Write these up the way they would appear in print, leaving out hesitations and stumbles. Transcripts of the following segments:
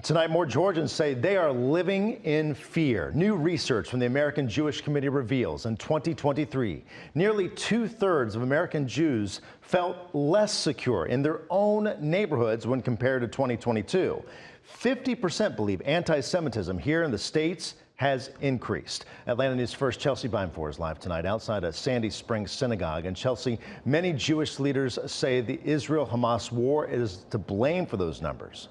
Tonight, more Georgians say they are living in fear. New research from the American Jewish Committee reveals in 2023, nearly 2/3 of American Jews felt less secure in their own neighborhoods when compared to 2022. 50% believe anti-Semitism here in the States has increased. Atlanta News First Chelsea Beimfohr is live tonight outside a Sandy Springs synagogue. And Chelsea, many Jewish leaders say the Israel-Hamas war is to blame for those numbers.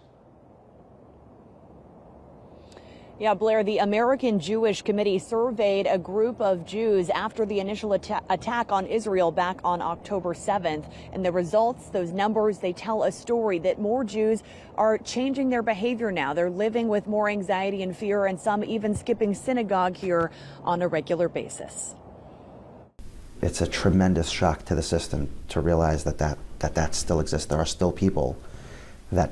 Yeah, Blair, the American Jewish Committee surveyed a group of Jews after the initial attack on Israel back on October 7th. And the results, those numbers, they tell a story that more Jews are changing their behavior now. They're living with more anxiety and fear, and some even skipping synagogue here on a regular basis. It's a tremendous shock to the system to realize that still exists. There are still people that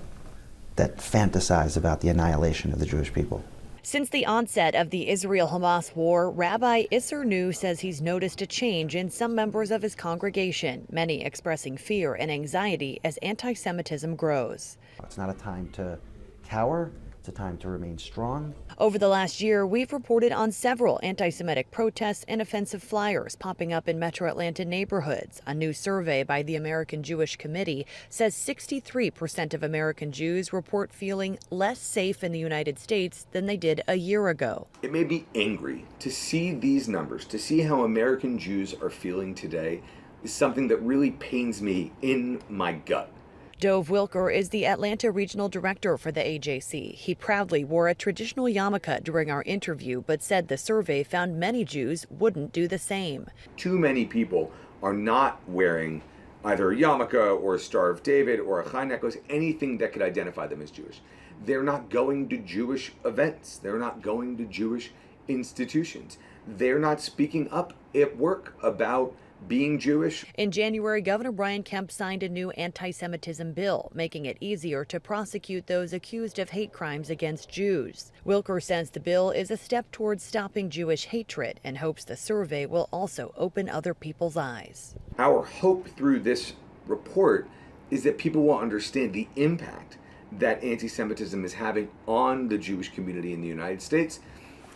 fantasize about the annihilation of the Jewish people. Since the onset of the Israel-Hamas war, Rabbi Isser New says he's noticed a change in some members of his congregation, many expressing fear and anxiety as anti-Semitism grows. It's not a time to cower. It's a time to remain strong. Over the last year, we've reported on several anti-Semitic protests and offensive flyers popping up in Metro Atlanta neighborhoods. A new survey by the American Jewish Committee says 63% of American Jews report feeling less safe in the United States than they did a year ago. It made me angry to see these numbers, to see how American Jews are feeling today is something that really pains me in my gut. Dov Wilker is the Atlanta Regional Director for the AJC. He proudly wore a traditional yarmulke during our interview, but said the survey found many Jews wouldn't do the same. Too many people are not wearing either a yarmulke or a Star of David or a chai necklace, anything that could identify them as Jewish. They're not going to Jewish events. They're not going to Jewish institutions. They're not speaking up at work about being Jewish. In January, Governor Brian Kemp signed a new anti-Semitism bill, making it easier to prosecute those accused of hate crimes against Jews. Wilker says the bill is a step towards stopping Jewish hatred and hopes the survey will also open other people's eyes. Our hope through this report is that people will understand the impact that anti-Semitism is having on the Jewish community in the United States,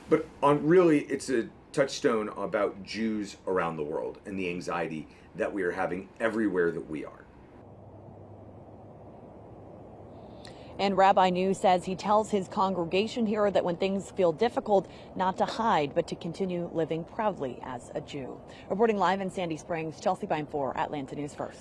but on really it's a touchstone about Jews around the world and the anxiety that we are having everywhere that we are. And Rabbi New says he tells his congregation here that when things feel difficult, not to hide, but to continue living proudly as a Jew. Reporting live in Sandy Springs, Chelsea Beimfohr, Atlanta News First.